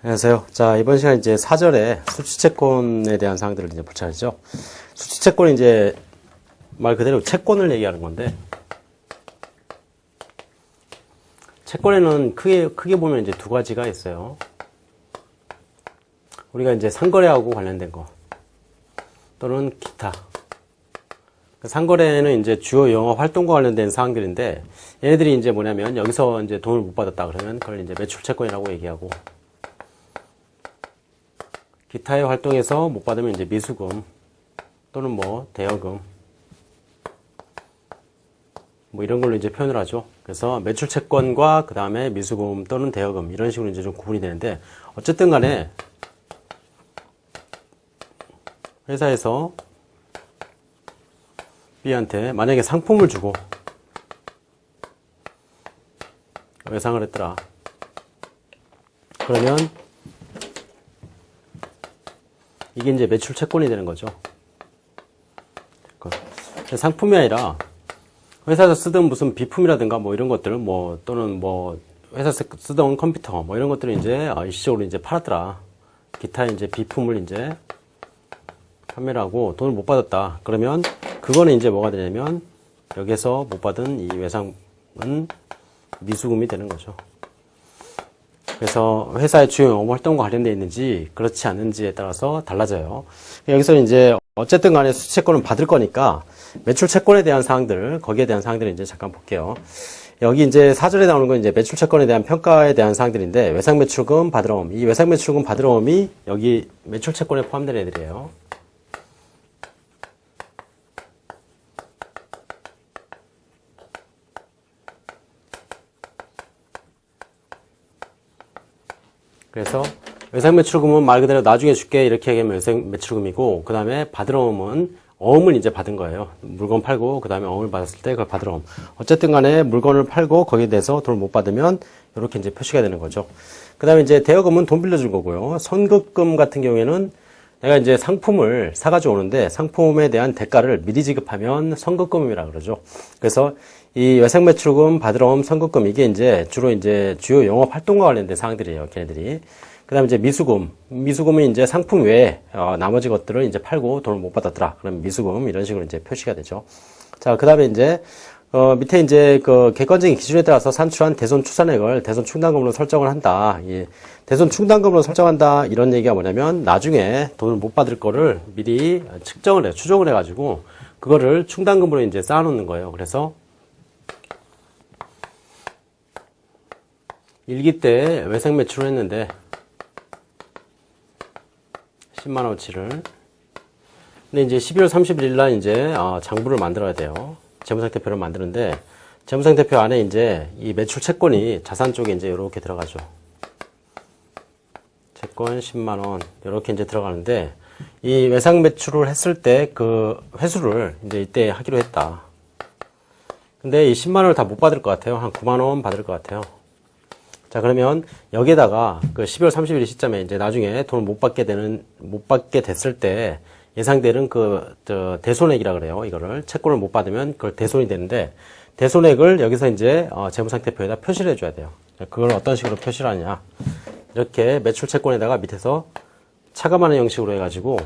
안녕하세요. 자, 이번 시간 이제 4절에 수취채권에 대한 사항들을 이제 볼 차례죠. 수취채권은 이제 말 그대로 채권을 얘기하는 건데, 채권에는 크게 보면 이제 두 가지가 있어요. 우리가 이제 상거래하고 관련된 거, 또는 기타. 상거래는 이제 주요 영업 활동과 관련된 사항들인데, 얘네들이 이제 뭐냐면, 여기서 이제 돈을 못 받았다 그러면 그걸 이제 매출채권이라고 얘기하고, 기타의 활동에서 못 받으면 이제 미수금 또는 뭐 대여금 뭐 이런 걸로 이제 표현을 하죠. 그래서 매출채권과 그 다음에 미수금 또는 대여금 이런 식으로 이제 좀 구분이 되는데, 어쨌든 간에 회사에서 B한테 만약에 상품을 주고 외상을 했더라. 그러면 이게 이제 매출 채권이 되는 거죠. 상품이 아니라 회사에서 쓰던 무슨 비품이라든가 뭐 이런 것들, 뭐 또는 뭐 회사에서 쓰던 컴퓨터 뭐 이런 것들을 이제 일시적으로 이제 팔았더라. 기타 이제 비품을 이제 판매를 하고 돈을 못 받았다. 그러면 그거는 이제 뭐가 되냐면 여기서 못 받은 이 외상은 미수금이 되는 거죠. 그래서 회사의 주요 영업 활동과 관련되어 있는지 그렇지 않는지에 따라서 달라져요. 여기서 이제 어쨌든 간에 수취채권은 받을 거니까 매출채권에 대한 사항들, 거기에 대한 사항들을 이제 잠깐 볼게요. 여기 이제 4절에 나오는 건 이제 매출채권에 대한 평가에 대한 사항들인데, 외상매출금 받으러 옴. 이 외상매출금 받으러 옴이 여기 매출채권에 포함된 애들이에요. 그래서 외상매출금은 말 그대로 나중에 줄게 이렇게 얘기하면 외상매출금이고, 그 다음에 받으러 옴은 어음을 이제 받은 거예요. 물건 팔고 그 다음에 어음을 받았을 때 그걸 받으러 옴. 어쨌든 간에 물건을 팔고 거기에 대해서 돈을 못 받으면 이렇게 이제 표시가 되는 거죠. 그 다음에 이제 대여금은 돈 빌려준 거고요. 선급금 같은 경우에는 내가 이제 상품을 사가지고 오는데 상품에 대한 대가를 미리 지급하면 선급금이라 그러죠. 그래서 이 외상매출금, 받으러 옴, 선급금 이게 이제 주로 이제 주요 영업 활동과 관련된 사항들이에요, 걔네들이. 그 다음에 이제 미수금은 이제 상품 외에 나머지 것들을 이제 팔고 돈을 못 받았더라. 그럼 미수금 이런 식으로 이제 표시가 되죠. 자, 그 다음에 이제 밑에 이제 그 객관적인 기준에 따라서 산출한 대손 추산액을 대손 충당금으로 설정을 한다. 예. 대손 충당금으로 설정한다. 이런 얘기가 뭐냐면 나중에 돈을 못 받을 거를 미리 측정을 해, 추정을 해가지고 그거를 충당금으로 이제 쌓아놓는 거예요. 그래서 일기 때 외상 매출을 했는데 10만원어치를. 근데 이제 12월 31일 날 이제 장부를 만들어야 돼요. 재무상태표를 만드는데, 재무상태표 안에 이제 이 매출 채권이 자산 쪽에 이제 이렇게 들어가죠. 채권 10만원 이렇게 이제 들어가는데, 이 외상 매출을 했을 때 그 회수를 이제 이때 하기로 했다. 근데 이 10만원을 다 못 받을 것 같아요. 한 9만원 받을 것 같아요. 자, 그러면 여기에다가 그 12월 30일 시점에 이제 나중에 돈을 못 받게 됐을 때 예상되는 대손액이라 그래요. 이거를 채권을 못 받으면 그걸 대손이 되는데, 대손액을 여기서 이제 재무상태표에다 표시를 해줘야 돼요. 그걸 어떤 식으로 표시를 하냐. 이렇게 매출 채권에다가 밑에서 차감하는 형식으로 해가지고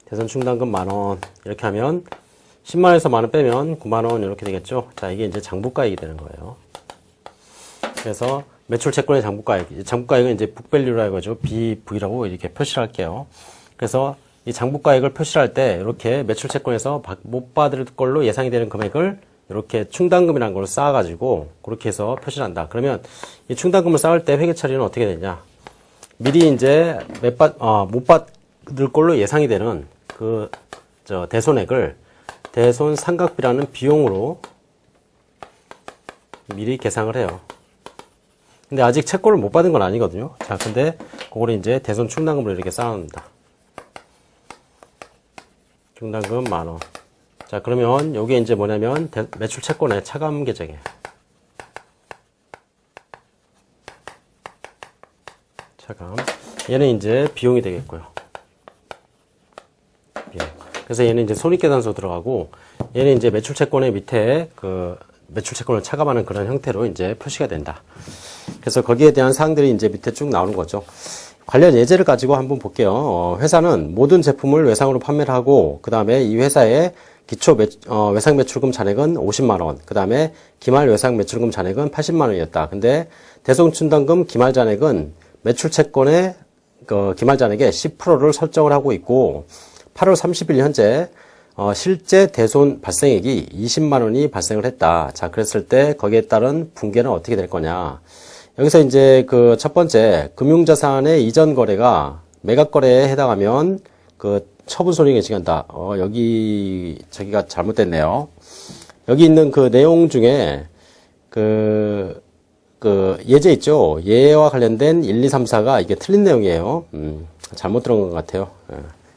대손 충당금 만원 이렇게 하면 10만원에서 만원 빼면 9만원 이렇게 되겠죠. 자, 이게 이제 장부가액이 되는 거예요. 그래서 매출 채권의 장부가액. 장부가액은 이제 북밸류라고 해가지고 BV라고 이렇게 표시를 할게요. 그래서 이 장부가액을 표시를 할 때 이렇게 매출 채권에서 못 받을 걸로 예상이 되는 금액을 이렇게 충당금이라는 걸 쌓아가지고 그렇게 해서 표시를 한다. 그러면 이 충당금을 쌓을 때 회계 처리는 어떻게 되냐. 미리 이제 못 받을 걸로 예상이 되는 대손액을 대손 상각비라는 비용으로 미리 계상을 해요. 근데 아직 채권을 못 받은 건 아니거든요. 자, 근데 그거를 이제 대손 충당금으로 이렇게 쌓아놓는다. 충당금 만원. 자, 그러면 요게 이제 뭐냐면 매출 채권의 차감 계정이에요. 차감. 얘는 이제 비용이 되겠고요. 비용. 그래서 얘는 이제 손익계산서 들어가고, 얘는 이제 매출채권의 밑에 매출 채권을 차감하는 그런 형태로 이제 표시가 된다. 그래서 거기에 대한 사항들이 이제 밑에 쭉 나오는 거죠. 관련 예제를 가지고 한번 볼게요. 회사는 모든 제품을 외상으로 판매를 하고, 그 다음에 이 회사의 기초 외상 매출금 잔액은 50만원, 그 다음에 기말 외상 매출금 잔액은 80만원이었다. 근데 대손충당금 기말 잔액은 매출 채권의 기말 잔액의 10%를 설정을 하고 있고, 8월 30일 현재 실제 대손 발생액이 20만원이 발생을 했다. 자, 그랬을 때 거기에 따른 붕괴는 어떻게 될 거냐. 여기서 이제 그 첫 번째, 금융자산의 이전 거래가 매각 거래에 해당하면 그 처분 손익에 지간다. 저기가 잘못됐네요. 여기 있는 그 내용 중에 그 예제 있죠. 예와 관련된 1, 2, 3, 4가 이게 틀린 내용이에요. 잘못 들은 것 같아요.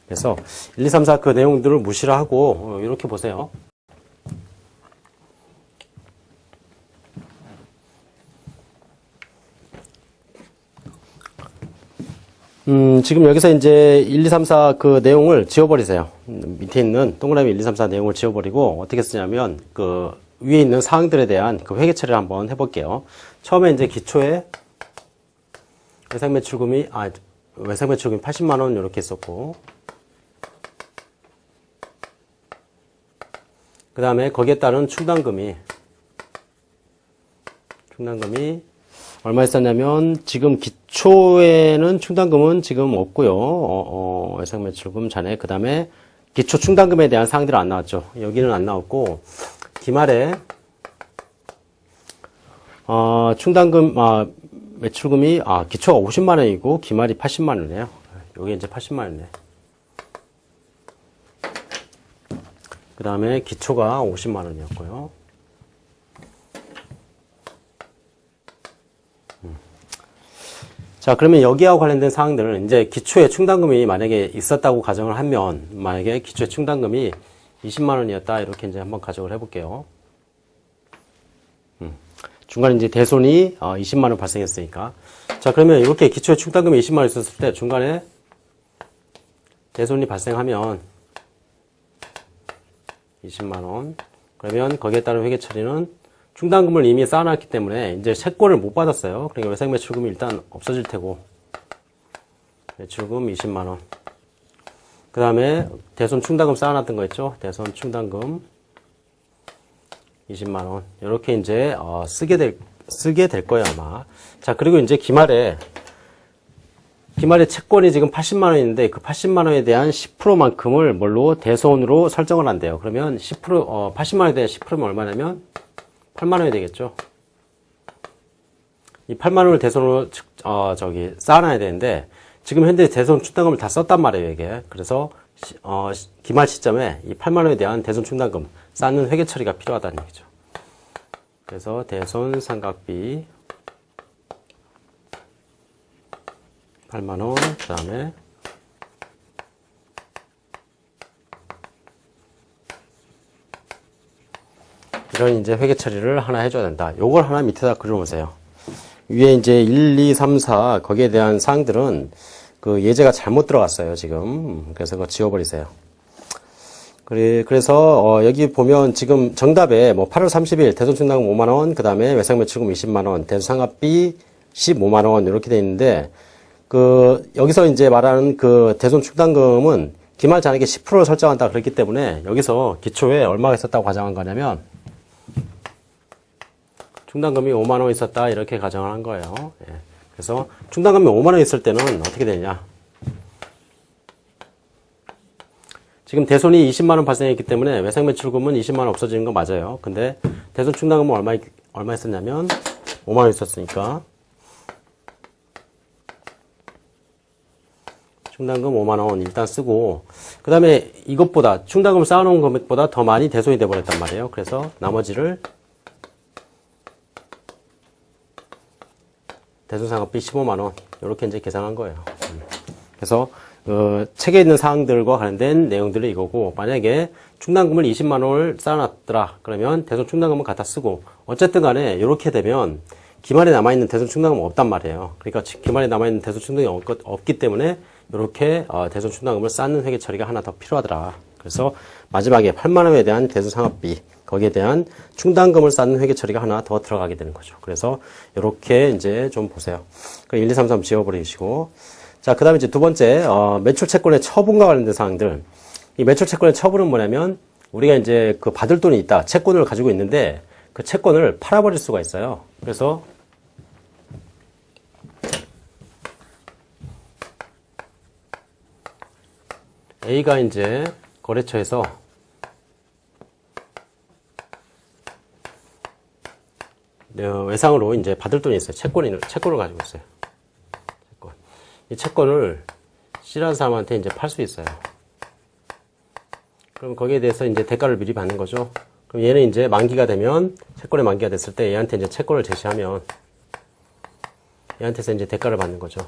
그래서 1, 2, 3, 4 그 내용들을 무시를 하고 이렇게 보세요. 지금 여기서 이제 1, 2, 3, 4 그 내용을 지워버리세요. 밑에 있는 동그라미 1, 2, 3, 4 내용을 지워버리고 어떻게 쓰냐면 그 위에 있는 사항들에 대한 그 회계 처리를 한번 해볼게요. 처음에 이제 기초에 외상 매출금이 80만원 이렇게 있었고, 그 다음에 거기에 따른 충당금이 얼마 있었냐면, 지금 기초에는 충당금은 지금 없고요. 외상 매출금 잔액, 그 다음에 기초 충당금에 대한 사항들은 안 나왔죠. 여기는 안 나왔고, 기말에 충당금 매출금이 기초가 50만원이고 기말이 80만원이에요. 여기 이제 80만원이네. 그 다음에 기초가 50만원이었고요. 자, 그러면 여기하고 관련된 사항들은 이제 기초에 충당금이 만약에 있었다고 가정을 하면, 만약에 기초에 충당금이 20만원이었다 이렇게 이제 한번 가정을 해볼게요. 중간에 이제 대손이 20만원 발생했으니까. 자, 그러면 이렇게 기초에 충당금이 20만원 있었을 때 중간에 대손이 발생하면 20만원. 그러면 거기에 따른 회계 처리는 충당금을 이미 쌓아놨기 때문에 이제 채권을 못 받았어요. 그러니까 외상 매출금이 일단 없어질 테고, 매출금 20만원. 그 다음에 대손 충당금 쌓아놨던 거 있죠? 대손 충당금 20만원. 이렇게 이제 쓰게 될 거예요, 아마. 자, 그리고 이제 기말에 채권이 지금 80만원인데 그 80만원에 대한 10%만큼을 뭘로 대손으로 설정을 한대요. 그러면 80만원에 대한 10%면 얼마냐면 8만원이 되겠죠. 이 8만원을 대손으로 쌓아놔야 되는데 지금 현재 대손 충당금을 다 썼단 말이에요, 이게. 그래서 기말 시점에 이 8만원에 대한 대손 충당금 쌓는 회계 처리가 필요하다는 얘기죠. 그래서 대손 상각비 8만원, 그 다음에 이런 이제 회계 처리를 하나 해줘야 된다. 요걸 하나 밑에다 그려놓으세요. 위에 이제 1, 2, 3, 4 거기에 대한 사항들은 그 예제가 잘못 들어갔어요, 지금. 그래서 그거 지워버리세요. 그래서 여기 보면 지금 정답에 뭐 8월 30일 대손충당금 5만원, 그 다음에 외상매출금 20만원, 대손상각비 15만원 이렇게 돼 있는데, 여기서 이제 말하는 그 대손충당금은 기말 잔액의 10%를 설정한다 그랬기 때문에 여기서 기초에 얼마가 있었다고 가정한 거냐면 충당금이 5만원 있었다 이렇게 가정을 한 거예요. 예. 그래서 충당금이 5만원 있을 때는 어떻게 되냐, 지금 대손이 20만원 발생했기 때문에 외상매출금은 20만원 없어지는 거 맞아요. 근데 대손 충당금은 얼마 있었냐면 5만원 있었으니까 충당금 5만원 일단 쓰고, 그 다음에 이것보다 충당금을 쌓아놓은 금액보다 더 많이 대손이 돼버렸단 말이에요. 그래서 나머지를 대손상각비 15만원 이렇게 이제 계산한 거예요. 그래서 책에 있는 사항들과 관련된 내용들이 이거고, 만약에 충당금을 20만원을 쌓아놨더라 그러면 대손 충당금은 갖다 쓰고, 어쨌든 간에 이렇게 되면 기말에 남아있는 대손 충당금은 없단 말이에요. 그러니까 기말에 남아있는 대손 충당금이 없기 때문에 이렇게 대손 충당금을 쌓는 회계 처리가 하나 더 필요하더라. 그래서 마지막에 8만원에 대한 대손 상각비 거기에 대한 충당금을 쌓는 회계 처리가 하나 더 들어가게 되는 거죠. 그래서 이렇게 이제 좀 보세요. 1, 2, 3, 4 지워버리시고. 자, 그 다음에 이제 두 번째, 매출 채권의 처분과 관련된 사항들. 이 매출 채권의 처분은 뭐냐면, 우리가 이제 그 받을 돈이 있다. 채권을 가지고 있는데, 그 채권을 팔아버릴 수가 있어요. 그래서, A가 이제 거래처에서 외상으로 이제 받을 돈이 있어요. 채권을 가지고 있어요. 이 채권을 C라는 사람한테 이제 팔 수 있어요. 그럼 거기에 대해서 이제 대가를 미리 받는 거죠. 그럼 얘는 이제 만기가 되면, 채권의 만기가 됐을 때 얘한테 이제 채권을 제시하면, 얘한테서 이제 대가를 받는 거죠.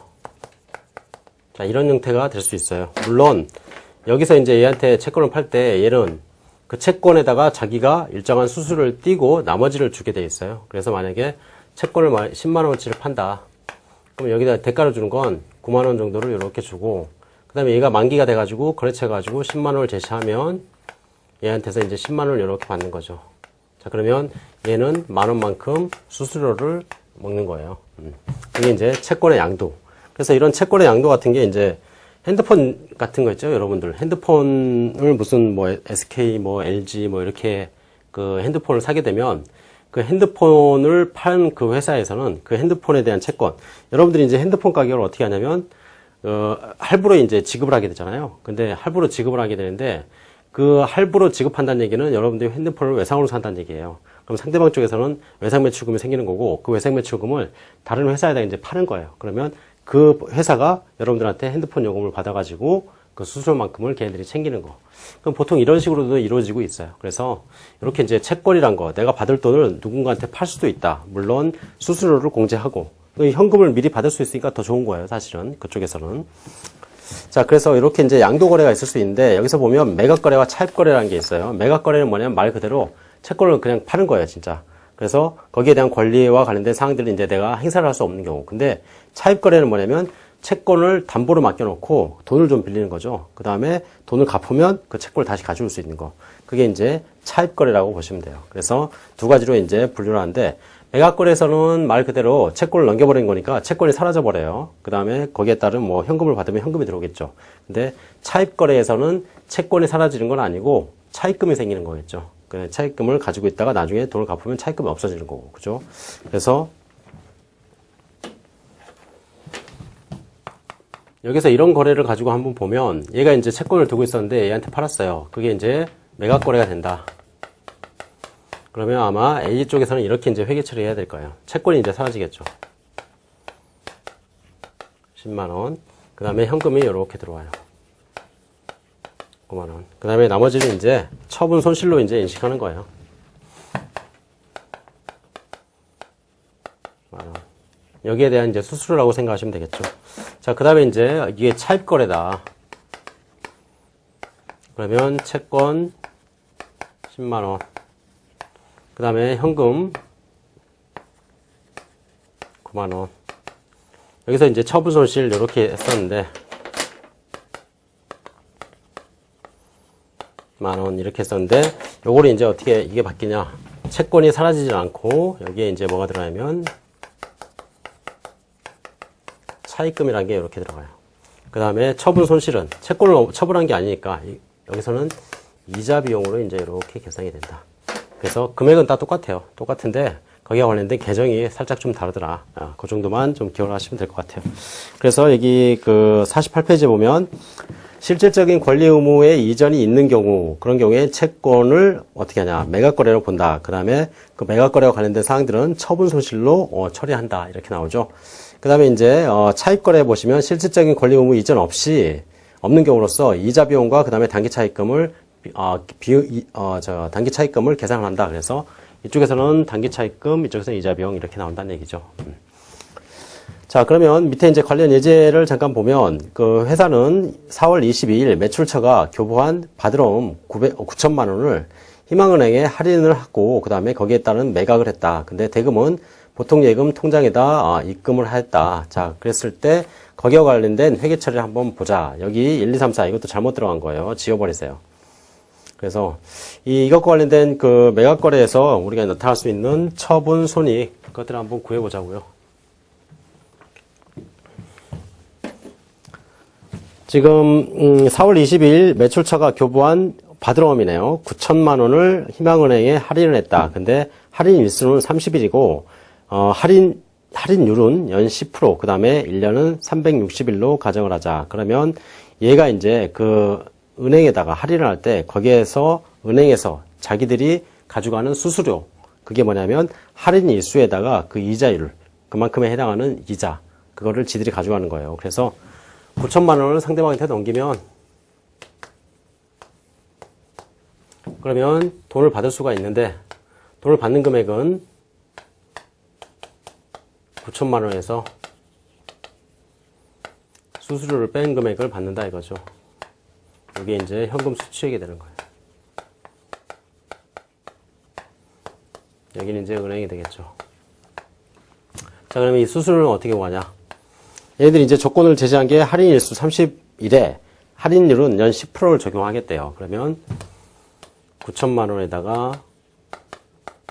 자, 이런 형태가 될 수 있어요. 물론, 여기서 이제 얘한테 채권을 팔 때 얘는 그 채권에다가 자기가 일정한 수수료를 띄고 나머지를 주게 돼 있어요. 그래서 만약에 채권을 10만원어치를 판다. 그럼 여기다 대가를 주는 건 9만원 정도를 이렇게 주고, 그 다음에 얘가 만기가 돼가지고 거래처해가지고 10만원을 제시하면 얘한테서 이제 10만원을 이렇게 받는 거죠. 자, 그러면 얘는 만원만큼 수수료를 먹는 거예요. 이게 이제 채권의 양도. 그래서 이런 채권의 양도 같은 게 이제 핸드폰 같은 거 있죠, 여러분들. 핸드폰을 무슨 뭐 SK, 뭐 LG, 뭐 이렇게 그 핸드폰을 사게 되면 그 핸드폰을 파는 그 회사에서는 그 핸드폰에 대한 채권. 여러분들이 이제 핸드폰 가격을 어떻게 하냐면, 할부로 이제 지급을 하게 되잖아요. 근데 할부로 지급을 하게 되는데 그 할부로 지급한다는 얘기는 여러분들이 핸드폰을 외상으로 산다는 얘기예요. 그럼 상대방 쪽에서는 외상 매출금이 생기는 거고 그 외상 매출금을 다른 회사에다 이제 파는 거예요. 그러면 그 회사가 여러분들한테 핸드폰 요금을 받아가지고 그 수수료만큼을 걔네들이 챙기는 거. 그럼 보통 이런 식으로도 이루어지고 있어요. 그래서 이렇게 이제 채권이란 거, 내가 받을 돈을 누군가한테 팔 수도 있다. 물론 수수료를 공제하고 현금을 미리 받을 수 있으니까 더 좋은 거예요. 사실은 그쪽에서는. 자, 그래서 이렇게 이제 양도 거래가 있을 수 있는데 여기서 보면 매각 거래와 차입 거래라는 게 있어요. 매각 거래는 뭐냐면 말 그대로 채권을 그냥 파는 거예요, 진짜. 그래서 거기에 대한 권리와 관련된 사항들을 이제 내가 행사를 할 수 없는 경우. 근데 차입 거래는 뭐냐면 채권을 담보로 맡겨놓고 돈을 좀 빌리는 거죠. 그 다음에 돈을 갚으면 그 채권을 다시 가져올 수 있는 거. 그게 이제 차입 거래라고 보시면 돼요. 그래서 두 가지로 이제 분류를 하는데 매각 거래에서는 말 그대로 채권을 넘겨버린 거니까 채권이 사라져 버려요. 그 다음에 거기에 따른 뭐 현금을 받으면 현금이 들어오겠죠. 근데 차입 거래에서는 채권이 사라지는 건 아니고 차입금이 생기는 거겠죠. 그 차입금을 가지고 있다가 나중에 돈을 갚으면 차입금이 없어지는 거고, 그죠? 그래서 여기서 이런 거래를 가지고 한번 보면 얘가 이제 채권을 두고 있었는데 얘한테 팔았어요. 그게 이제 매각 거래가 된다. 그러면 아마 A 쪽에서는 이렇게 이제 회계 처리해야 될 거예요. 채권이 이제 사라지겠죠. 10만원. 그 다음에 현금이 이렇게 들어와요. 9만원. 그 다음에 나머지는 이제 처분 손실로 이제 인식하는 거예요. 만원. 여기에 대한 이제 수수료라고 생각하시면 되겠죠. 자, 그 다음에 이제 이게 차입 거래다. 그러면 채권 10만원. 그 다음에 현금 9만원. 여기서 이제 처분 손실 이렇게 했었는데 만원 이렇게 했었는데 요거를 이제 어떻게 이게 바뀌냐, 채권이 사라지지 않고 여기에 이제 뭐가 들어가냐면 차입금이라는 게 이렇게 들어가요. 그 다음에 처분 손실은 채권을 처분한 게 아니니까 여기서는 이자 비용으로 이제 이렇게 계산이 된다. 그래서 금액은 다 똑같아요. 똑같은데 거기와 관련된 계정이 살짝 좀 다르더라. 그 정도만 좀 기억을 하시면 될 것 같아요. 그래서 여기 그 48페이지에 보면 실질적인 권리 의무의 이전이 있는 경우, 그런 경우에 채권을 어떻게 하냐, 매각 거래로 본다. 그 다음에 그 매각 거래와 관련된 사항들은 처분 손실로 처리한다. 이렇게 나오죠. 그 다음에 이제 차입 거래 보시면 실질적인 권리 의무 이전 없이 없는 경우로서 이자 비용과 그 다음에 단기 차입금을 단기 차입금을 계산을 한다. 그래서 이쪽에서는 단기 차입금, 이쪽에서는 이자 비용 이렇게 나온다는 얘기죠. 자, 그러면 밑에 이제 관련 예제를 잠깐 보면 그 회사는 4월 22일 매출처가 교부한 받으러옴 9천만 원을 희망은행에 할인을 하고 그 다음에 거기에 따른 매각을 했다. 근데 대금은 보통예금 통장에다 입금을 했다. 자, 그랬을 때 거기와 관련된 회계 처리를 한번 보자. 여기 1, 2, 3, 4 이것도 잘못 들어간 거예요. 지워버리세요. 그래서 이것과 관련된 그 매각 거래에서 우리가 나타날 수 있는 처분 손익 그것들을 한번 구해 보자고요. 지금 4월 22일 매출처가 교부한 받으러옴이네요. 9천만 원을 희망은행에 할인을 했다. 근데 할인 일수는 30일이고 할인율은 연 10%, 그 다음에 1년은 360일로 가정을 하자. 그러면 얘가 이제 그 은행에다가 할인을 할 때 거기에서 은행에서 자기들이 가져가는 수수료, 그게 뭐냐면 할인 일수에다가 그 이자율, 그만큼에 해당하는 이자, 그거를 지들이 가져가는 거예요. 그래서 9천만 원을 상대방한테 넘기면 그러면 돈을 받을 수가 있는데 돈을 받는 금액은 9천만 원에서 수수료를 뺀 금액을 받는다 이거죠. 이게 이제 현금 수취액이 되는 거예요. 여기는 이제 은행이 되겠죠. 자, 그러면 이 수수료는 어떻게 구하냐? 얘네들이 이제 조건을 제시한 게 할인 일수 30일에 할인율은 연 10%를 적용하겠대요. 그러면 9천만 원에다가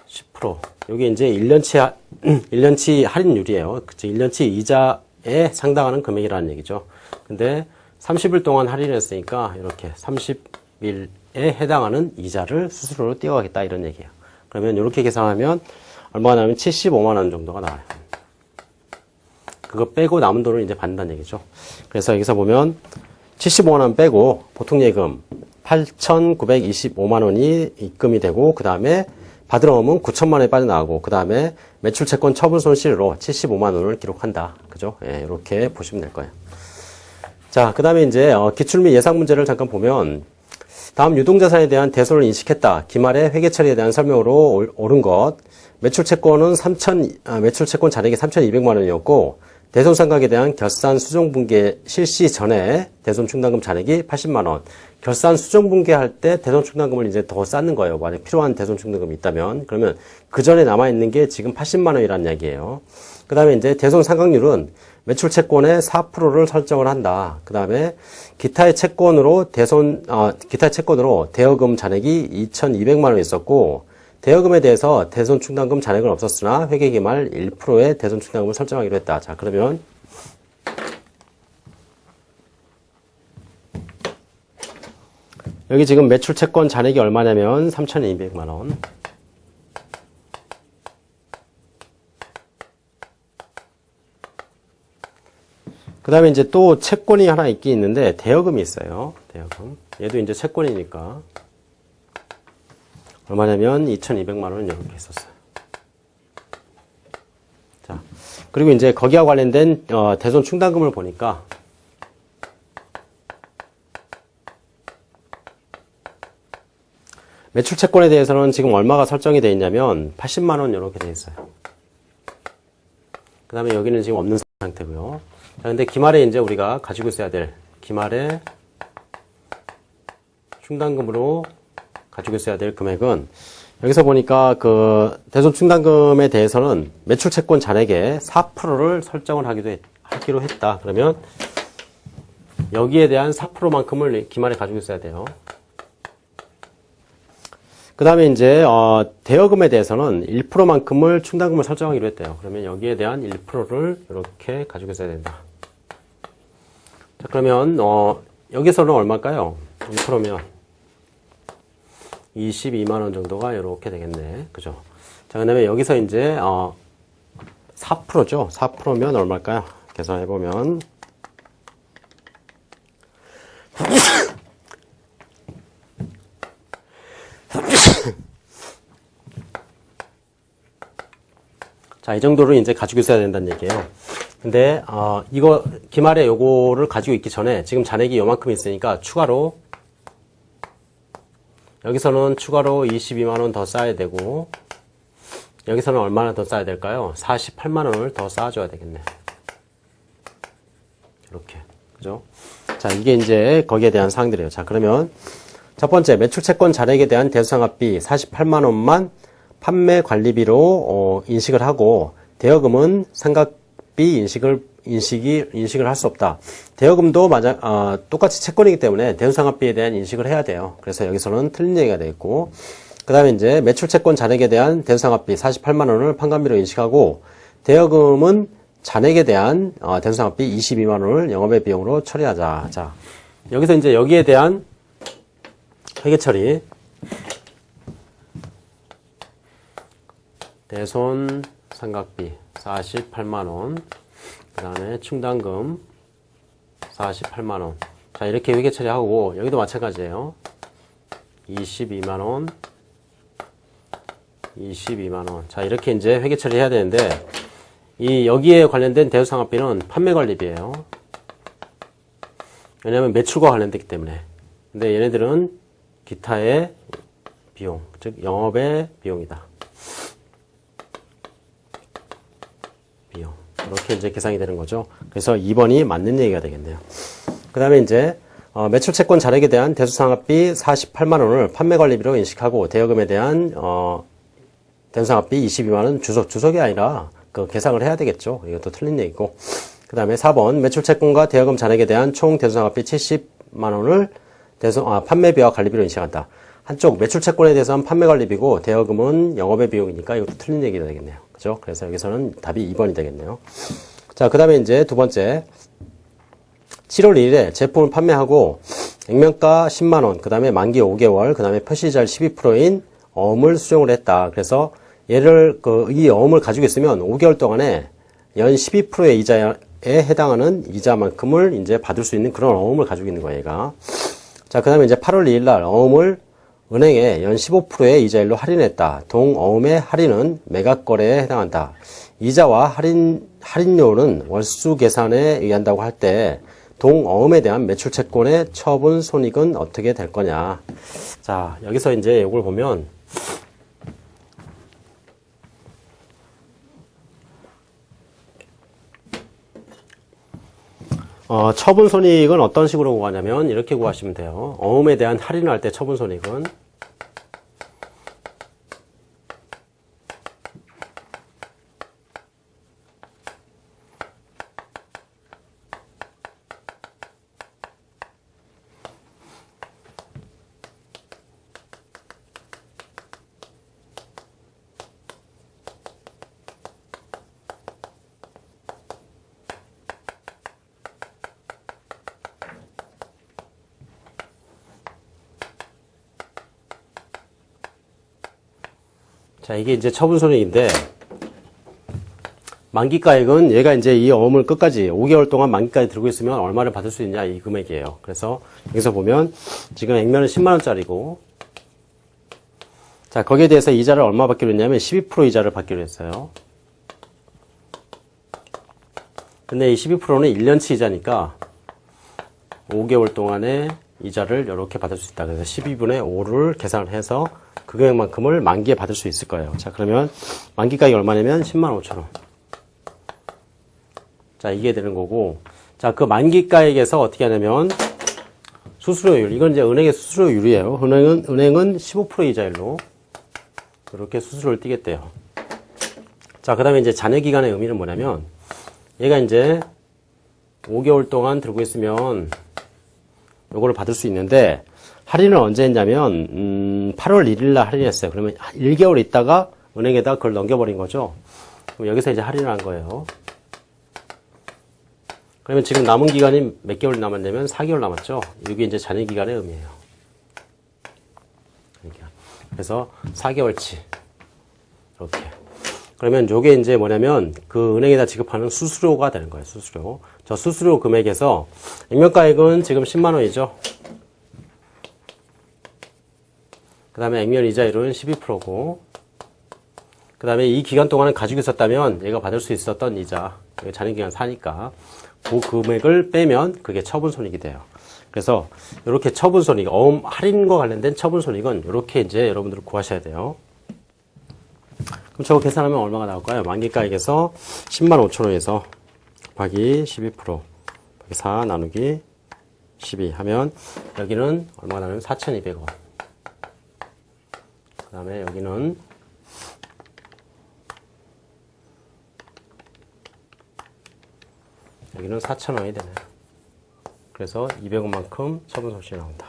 10%. 여기 이제 1년치 할인율이에요. 그치? 1년치 이자에 상당하는 금액이라는 얘기죠. 근데 30일 동안 할인을 했으니까 이렇게 30일에 해당하는 이자를 수수료로 띄워가겠다 이런 얘기예요. 그러면 이렇게 계산하면 얼마가 나오면 75만 원 정도가 나와요. 그거 빼고 남은 돈을 이제 받는다는 얘기죠. 그래서 여기서 보면 75만 원 빼고 보통 예금 8,925만 원이 입금이 되고 그 다음에 받으러오면 9천만 원이 빠져나가고 그 다음에 매출채권 처분 손실로 75만 원을 기록한다. 그죠? 예, 이렇게 보시면 될 거예요. 자, 그 다음에 이제 기출 및 예상 문제를 잠깐 보면 다음 유동자산에 대한 대손을 인식했다. 기말의 회계 처리에 대한 설명으로 옳은 것. 매출채권은 매출채권 잔액이 3,200만 원이었고 대손상각에 대한 결산 수정분계 실시 전에 대손충당금 잔액이 80만 원. 결산 수정분계할 때 대손충당금을 이제 더 쌓는 거예요. 만약 필요한 대손충당금이 있다면. 그러면 그 전에 남아있는 게 지금 80만 원이라는 얘기예요. 그 다음에 이제 대손상각률은 매출채권의 4%를 설정을 한다. 그 다음에 기타의 채권으로 대여금 잔액이 2,200만 원 있었고 대여금에 대해서 대손충당금 잔액은 없었으나 회계기말 1%의 대손충당금을 설정하기로 했다. 자, 그러면 여기 지금 매출채권 잔액이 얼마냐면 3,200만 원. 그 다음에 이제 또 채권이 하나 있긴 있는데 대여금이 있어요. 대여금. 얘도 이제 채권이니까. 얼마냐면 2,200만 원은 이렇게 있었어요. 자, 그리고 이제 거기와 관련된 대손 충당금을 보니까 매출 채권에 대해서는 지금 얼마가 설정이 되어 있냐면 80만 원 이렇게 되어 있어요. 그 다음에 여기는 지금 없는 상태고요. 자, 근데 기말에 이제 우리가 가지고 있어야 될 기말에 충당금으로 가지고 있어야 될 금액은 여기서 보니까 그 대손 충당금에 대해서는 매출 채권 잔액의 4%를 설정을 하기로 했다. 그러면 여기에 대한 4%만큼을 기말에 가지고 있어야 돼요. 그 다음에 이제 대여금에 대해서는 1%만큼을 충당금을 설정하기로 했대요. 그러면 여기에 대한 1%를 이렇게 가지고 있어야 된다. 자, 그러면 여기서는 얼마일까요? 1%면 22만 원 정도가 이렇게 되겠네. 그죠? 자, 그 다음에 여기서 이제 4%죠. 4%면 얼마일까요? 계산해보면 자, 이 정도를 이제 가지고 있어야 된다는 얘기예요. 근데 이거 기말에 요거를 가지고 있기 전에 지금 잔액이 요만큼 있으니까 추가로 여기서는 추가로 22만 원 더 쌓아야 되고 여기서는 얼마나 더 쌓아야 될까요? 48만 원을 더 쌓아줘야 되겠네. 이렇게. 그죠? 자, 이게 이제 거기에 대한 사항들이에요. 자, 그러면 첫 번째 매출채권 잔액에 대한 대수상각비 48만 원만 판매 관리비로 인식을 하고 대여금은 상각비 인식을 할 수 없다. 대여금도 똑같이 채권이기 때문에 대수상각비에 대한 인식을 해야 돼요. 그래서 여기서는 틀린 얘기가 되겠고, 그 다음에 이제 매출채권 잔액에 대한 대수상각비 48만 원을 판관비로 인식하고, 대여금은 잔액에 대한 대수상각비 22만 원을 영업의 비용으로 처리하자. 자, 여기서 이제 여기에 대한 회계 처리. 대손 상각비 48만 원, 그 다음에 충당금 48만 원. 자, 이렇게 회계 처리하고, 여기도 마찬가지예요. 22만 원, 22만 원. 자, 이렇게 이제 회계 처리해야 되는데, 여기에 관련된 대수상각비는 판매관리비예요. 왜냐하면 매출과 관련됐기 때문에. 근데 얘네들은 기타의 비용, 즉 영업의 비용이다. 비용. 이렇게 이제 계산이 되는 거죠. 그래서 2번이 맞는 얘기가 되겠네요. 그 다음에 이제 매출채권 잔액에 대한 대수상각비 48만 원을 판매관리비로 인식하고, 대여금에 대한 대수상각비 22만 원 주석이 아니라 그 계산을 해야 되겠죠. 이것도 틀린 얘기고. 그 다음에 4번 매출채권과 대여금 잔액에 대한 총 대수상각비 70만 원을 판매비와 관리비로 인식한다. 한쪽 매출채권에 대해서는 판매관리비고, 대여금은 영업의 비용이니까 이것도 틀린 얘기가 되겠네요. 그죠? 그래서 여기서는 답이 2번이 되겠네요. 자, 그 다음에 이제 두 번째. 7월 1일에 제품을 판매하고, 액면가 10만원, 그 다음에 만기 5개월, 그 다음에 표시이자율 12%인 어음을 수령을 했다. 그래서 얘를, 이 어음을 가지고 있으면 5개월 동안에 연 12%의 이자에 해당하는 이자만큼을 이제 받을 수 있는 그런 어음을 가지고 있는 거예요, 얘가. 자, 그 다음에 이제 8월 2일 날 어음을 은행에 연 15%의 이자율로 할인했다. 동어음의 할인은 매각거래에 해당한다. 이자와 할인료는 월수 계산에 의한다고 할 때 동어음에 대한 매출채권의 처분 손익은 어떻게 될 거냐. 자, 여기서 이제 이걸 보면 처분 손익은 어떤 식으로 구하냐면 이렇게 구하시면 돼요. 어음에 대한 할인을 할 때 처분 손익은 자, 이게 이제 처분손익인데, 만기가액은 얘가 이제 이 어음을 끝까지 5개월 동안 만기까지 들고 있으면 얼마를 받을 수 있냐, 이 금액이에요. 그래서 여기서 보면 지금 액면은 10만원짜리고, 자, 거기에 대해서 이자를 얼마 받기로 했냐면 12% 이자를 받기로 했어요. 근데 이 12%는 1년치 이자니까 5개월 동안의 이자를 이렇게 받을 수 있다. 그래서 12분의 5를 계산을 해서 그 금액만큼을 만기에 받을 수 있을 거예요. 자, 그러면 만기가액이 얼마냐면 10만 5천 원. 자, 이게 되는 거고. 자, 그 만기가액에서 어떻게 하냐면 수수료율. 이건 이제 은행의 수수료율이에요. 은행은 15% 이자율로 이렇게 수수료를 띄겠대요. 자, 그 다음에 이제 잔해기간의 의미는 뭐냐면 얘가 이제 5개월 동안 들고 있으면 요거를 받을 수 있는데, 할인을 언제 했냐면 8월 1일 날 할인했어요. 그러면 1개월 있다가 은행에다 그걸 넘겨버린 거죠. 그럼 여기서 이제 할인을 한 거예요. 그러면 지금 남은 기간이 몇 개월 남았냐면 4개월 남았죠. 이게 이제 잔해 기간의 의미예요. 그래서 4개월치 이렇게. 그러면 요게 이제 뭐냐면 그 은행에다 지급하는 수수료가 되는 거예요. 수수료. 저 수수료 금액에서 액면가액은 지금 10만 원이죠. 그 다음에 액면 이자율은 12%고, 그 다음에 이 기간 동안은 가지고 있었다면 얘가 받을 수 있었던 이자, 잔해기간 4니까 그 금액을 빼면 그게 처분손익이 돼요. 그래서 이렇게 처분손익, 어음 할인과 관련된 처분손익은 이렇게 이제 여러분들 구하셔야 돼요. 그럼 저거 계산하면 얼마가 나올까요? 만기가액에서 10만 5천 원에서 곱하기 12% 곱하기 4 나누기 12 하면 여기는 얼마가 나오면 4,200원. 그 다음에 여기는 여기는 4,000원이 되네요. 그래서 200원만큼 처분 손실이 나온다.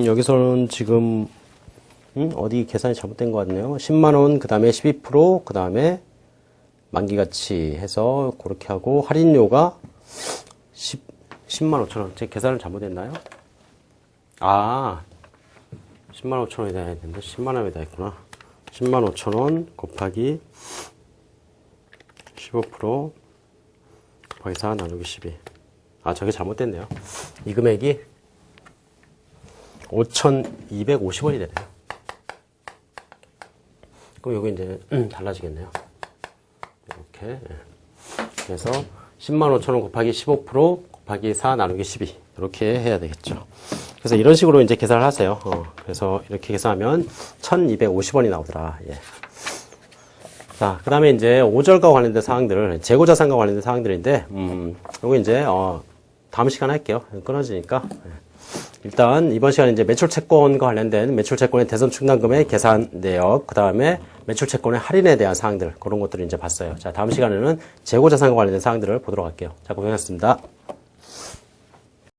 여기서는 지금 어디 계산이 잘못된 것 같네요. 10만원, 그 다음에 12%, 그 다음에 만기가치 해서 그렇게 하고 할인료가 10만 5천원. 제 계산을 잘못했나요? 아, 10만 5천원이 돼야 되는데 10만 원이 다 있구나. 10만 5천원 곱하기 15% 곱하기 4 나누기 12. 아, 저게 잘못됐네요. 이 금액이 5,250원이 되네요. 그럼 여기 이제 달라지겠네요. 이렇게. 그래서 10만 5천원 곱하기 15% 곱하기 4 나누기 12. 이렇게 해야 되겠죠. 그래서 이런 식으로 이제 계산을 하세요. 그래서 이렇게 계산하면 1,250원이 나오더라. 예. 자, 그 다음에 이제 5절과 관련된 사항들, 재고자산과 관련된 사항들인데, 요거 이제, 다음 시간에 할게요. 끊어지니까. 예. 일단, 이번 시간에 이제 매출채권과 관련된 매출채권의 대손 충당금의 계산 내역, 그 다음에 매출채권의 할인에 대한 사항들, 그런 것들을 이제 봤어요. 자, 다음 시간에는 재고자산과 관련된 사항들을 보도록 할게요. 자, 고생하셨습니다.